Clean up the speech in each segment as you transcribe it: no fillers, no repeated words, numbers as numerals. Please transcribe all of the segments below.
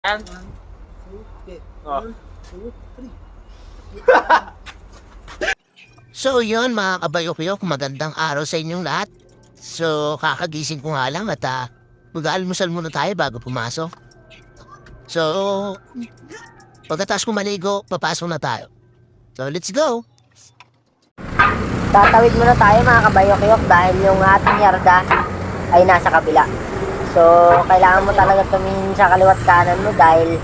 Yan. Oh. So yun mga kabayok-yok, magandang araw sa inyong lahat. So kakagising ko nga lang at mag-aalmusal muna tayo bago pumasok. So pagkatapos ko maligo, papasok na tayo. So let's go! Tatawid muna tayo mga kabayok-yok dahil yung ating yarda ay nasa kabila. So, kailangan mo talaga tumingin sa kaliwat kanan mo dahil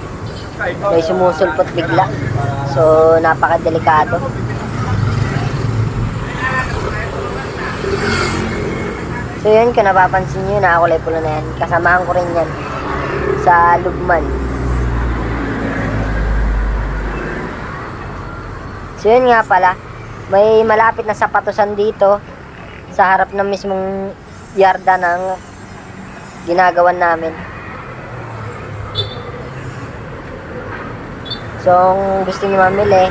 may sumusulpot bigla. So, napakadelikado. So, yun, kung napapansin nyo, nakakulay pula na yan. Kasamahan ko rin yan sa Lugman. So, yun nga pala. May malapit na sapatusan dito sa harap ng mismong yarda ng ginagawan namin. So, kung gusto niyo mamili,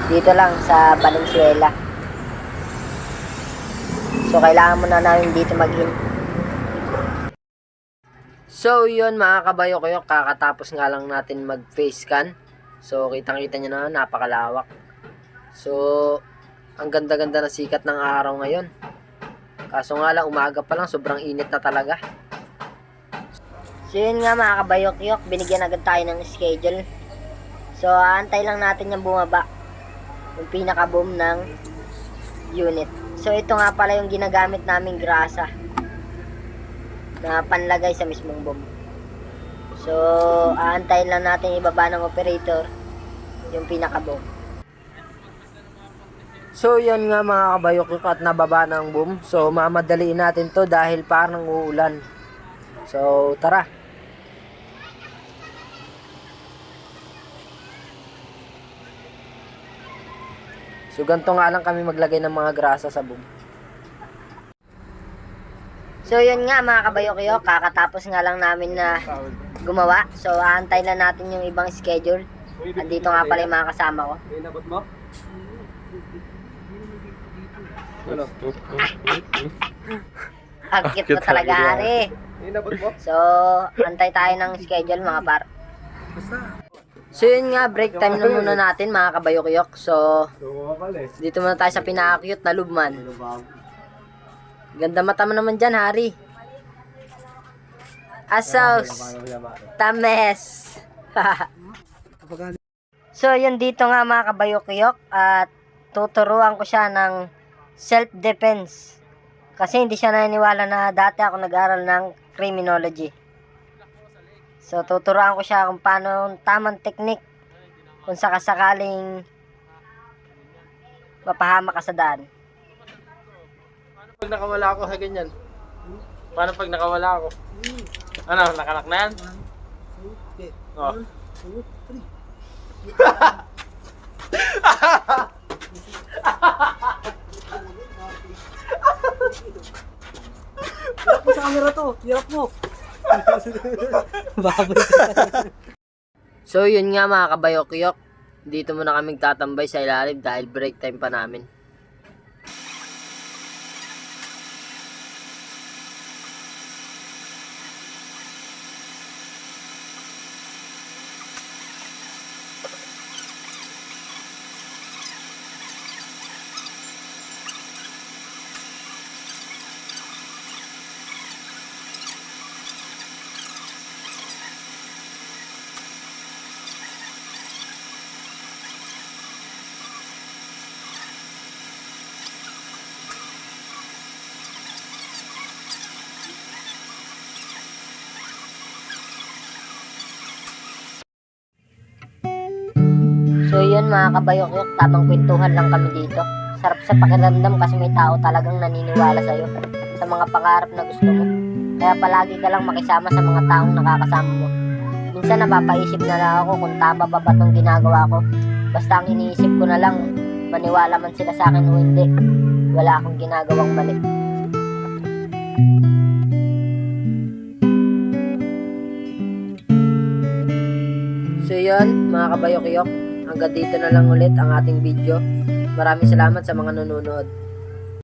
dito lang sa Valenzuela. So, kailangan muna namin dito mag-in. So, yun mga kabayok-yok, kakatapos nga lang natin mag-face scan. So, kitang-kita nyo na, napakalawak. So, ang ganda-ganda na sikat ng araw ngayon. Kaso nga lang, umaga pa lang, sobrang init na talaga. So yun nga mga kabayok-yok, binigyan agad tayo ng schedule. So aantay lang natin yung bumaba, yung pinaka-boom ng unit. So ito nga pala yung ginagamit naming grasa na panlagay sa mismong boom. So aantayin lang natin ibaba ng operator yung pinaka-boom. So yun nga mga kabayok-yok, at nababa ng boom. So mamadaliin natin to dahil parang uulan. So tara. So ganito nga lang kami maglagay ng mga grasa sa boom. So yun nga mga kabayok-yok, kakatapos nga lang namin na gumawa. So aantay lang natin yung ibang schedule. Andito nga pala yung mga kasama ko. Inabot mo? Ano? Ang cute na talaga ari. Inabot mo? So antay tayo ng schedule mga par. So yun nga, break time na muna natin mga kabayok-yok. So dito muna tayo sa pinaka-cute na Lubman. Ganda mata mo naman dyan, Hari. Asos. Tames. So yun, dito nga mga kabayok-yok, at tuturuan ko siya ng self-defense. Kasi hindi siya naniniwala na dati ako nag-aral ng criminology. So tuturuan ko siya kung paano tamang teknik kung sakasakaling mapahama ka sa daan. Paano pag nakawala ako sa ganyan? Paano pag nakawala ako? Ano, nakanak na yan? Oh. Hirap mo sa camera to. Hirap mo. So yun nga mga kabayok-yok, dito muna kaming tatambay sa ilalim dahil break time pa namin. So yun mga kabayok-yok, tamang kwentuhan lang kami dito. Sarap sa pakiramdam kasi may tao talagang naniniwala sa'yo sa mga pangarap na gusto mo. Kaya palagi ka lang makisama sa mga taong nakakasama mo. Minsan napapaisip na lang ako kung tama ba ba itong ginagawa ko. Basta ang iniisip ko na lang, maniwala man sila sa akin o hindi, wala akong ginagawang mali. So yun mga kabayok-yok, hanggang dito na lang ulit ang ating video. Maraming salamat sa mga nanonood.